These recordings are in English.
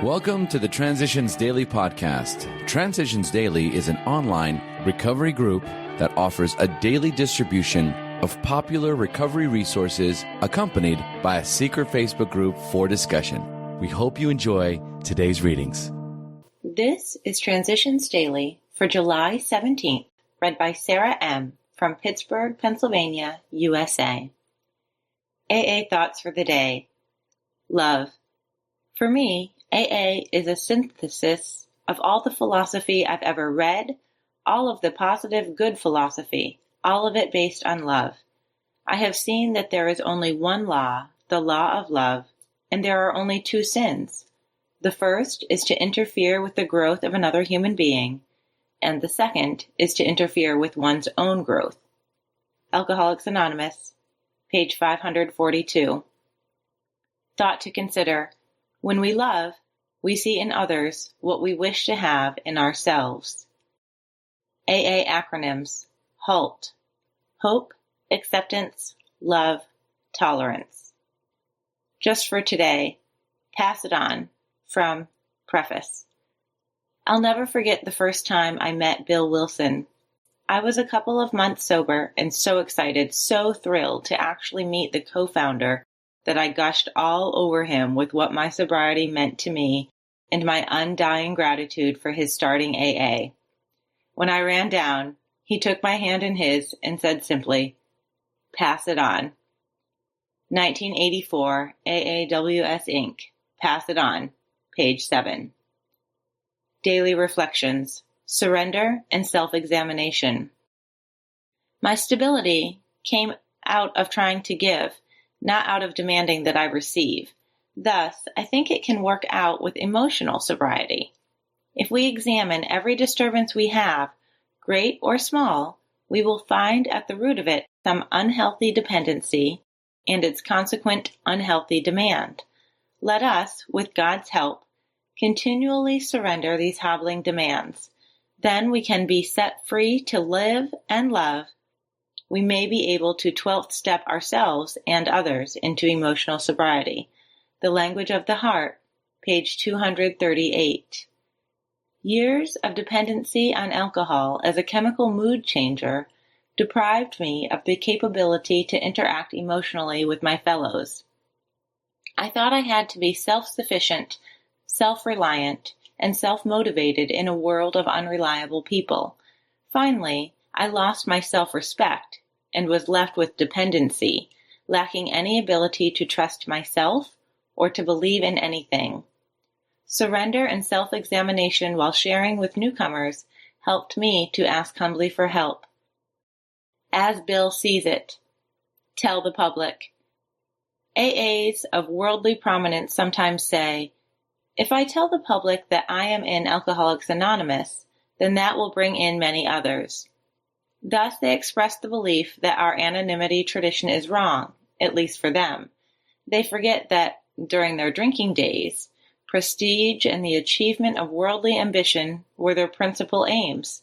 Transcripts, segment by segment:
Welcome to the Transitions Daily podcast. Transitions Daily is an online recovery group that offers a daily distribution of popular recovery resources accompanied by a secret Facebook group for discussion. We hope you enjoy today's readings. This is Transitions Daily for July 17th, read by Sarah M. from Pittsburgh, Pennsylvania, USA. AA Thoughts for the Day. Love. For me, AA is a synthesis of all the philosophy I've ever read, all of the positive good philosophy, all of it based on love. I have seen that there is only one law, the law of love, and there are only two sins. The first is to interfere with the growth of another human being, and the second is to interfere with one's own growth. Alcoholics Anonymous, page 542. Thought to consider. When we love, we see in others what we wish to have in ourselves. AA acronyms. HALT. Hope, acceptance, love, tolerance. Just for today, pass it on. From Preface. I'll never forget the first time I met Bill Wilson. I was a couple of months sober and so excited, so thrilled to actually meet the co-founder that I gushed all over him with what my sobriety meant to me and my undying gratitude for his starting AA. When I ran down, he took my hand in his and said simply, "Pass it on." 1984, AAWS Inc. Pass it on. Page 7. Daily Reflections. Surrender and Self-Examination. My stability came out of trying to give, not out of demanding that I receive. Thus, I think it can work out with emotional sobriety. If we examine every disturbance we have, great or small, we will find at the root of it some unhealthy dependency and its consequent unhealthy demand. Let us, with God's help, continually surrender these hobbling demands. Then we can be set free to live and love. We may be able to 12th step ourselves and others into emotional sobriety. The Language of the Heart, page 238. Years of dependency on alcohol as a chemical mood changer deprived me of the capability to interact emotionally with my fellows. I thought I had to be self-sufficient, self-reliant, and self-motivated in a world of unreliable people. Finally, I lost my self-respect and was left with dependency, lacking any ability to trust myself or to believe in anything. Surrender and self-examination while sharing with newcomers helped me to ask humbly for help. As Bill sees it, tell the public. AAs of worldly prominence sometimes say, "If I tell the public that I am in Alcoholics Anonymous, then that will bring in many others." Thus they express the belief that our anonymity tradition is wrong, at least for them. They forget that, during their drinking days, prestige and the achievement of worldly ambition were their principal aims.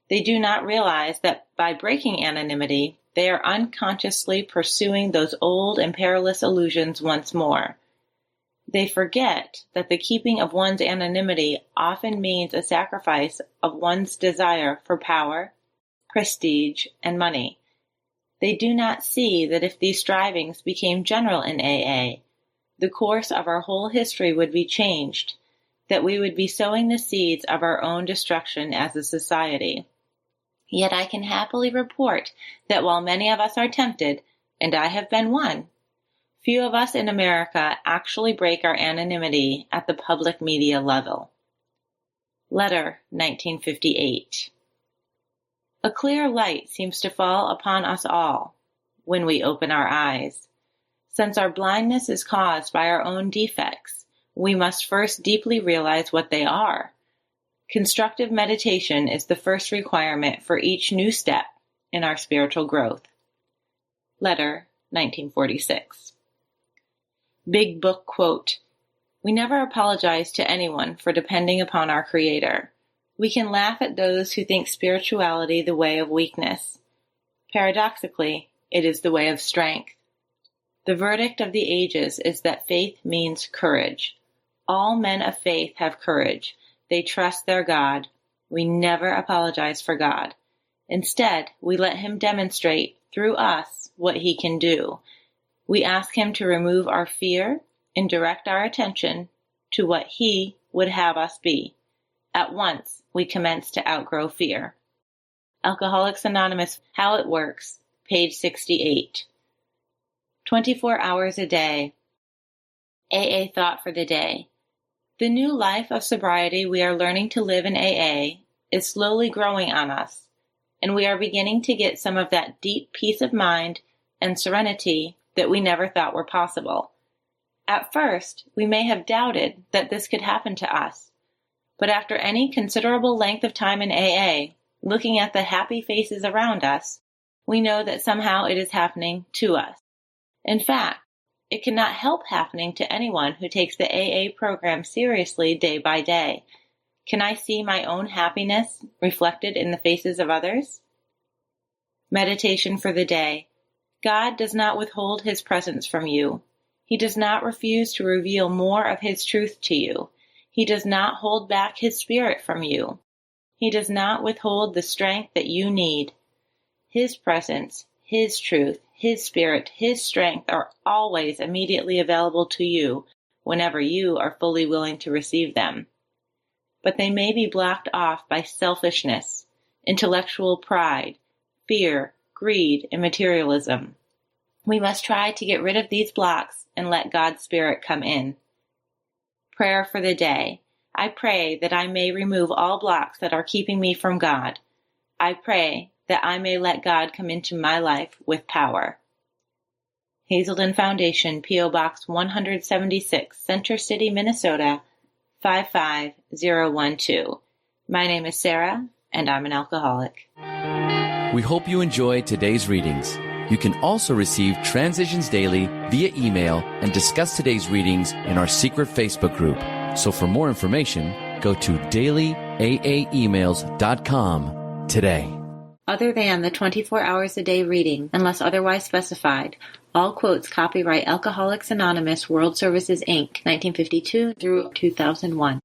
They do not realize that by breaking anonymity, they are unconsciously pursuing those old and perilous illusions once more. They forget that the keeping of one's anonymity often means a sacrifice of one's desire for power, prestige, and money. They do not see that if these strivings became general in AA, the course of our whole history would be changed, that we would be sowing the seeds of our own destruction as a society. Yet I can happily report that while many of us are tempted, and I have been one, few of us in America actually break our anonymity at the public media level. Letter, 1958. A clear light seems to fall upon us all when we open our eyes. Since our blindness is caused by our own defects, we must first deeply realize what they are. Constructive meditation is the first requirement for each new step in our spiritual growth. Letter, 1946. Big Book quote, "We never apologize to anyone for depending upon our Creator. We can laugh at those who think spirituality the way of weakness. Paradoxically, it is the way of strength. The verdict of the ages is that faith means courage. All men of faith have courage. They trust their God. We never apologize for God. Instead, we let him demonstrate through us what he can do. We ask him to remove our fear and direct our attention to what he would have us be. At once, we commence to outgrow fear. Alcoholics Anonymous, How It Works, page 68. 24 hours a day. AA thought for the day. The new life of sobriety we are learning to live in AA is slowly growing on us, and we are beginning to get some of that deep peace of mind and serenity that we never thought were possible. At first, we may have doubted that this could happen to us, but after any considerable length of time in AA, looking at the happy faces around us, we know that somehow it is happening to us. In fact, it cannot help happening to anyone who takes the AA program seriously day by day. Can I see my own happiness reflected in the faces of others? Meditation for the day. God does not withhold his presence from you. He does not refuse to reveal more of his truth to you. He does not hold back his spirit from you. He does not withhold the strength that you need. His presence, his truth, his spirit, his strength are always immediately available to you whenever you are fully willing to receive them. But they may be blocked off by selfishness, intellectual pride, fear, greed, and materialism. We must try to get rid of these blocks and let God's Spirit come in. Prayer for the day. I pray that I may remove all blocks that are keeping me from God. I pray that I may let God come into my life with power. Hazelden Foundation, P.O. Box 176, Center City, Minnesota, 55012. My name is Sarah, and I'm an alcoholic. We hope you enjoyed today's readings. You can also receive Transitions Daily via email and discuss today's readings in our secret Facebook group. So for more information, go to dailyaaemails.com today. Other than the 24 hours a day reading, unless otherwise specified, all quotes copyright Alcoholics Anonymous World Services, Inc., 1952 through 2001.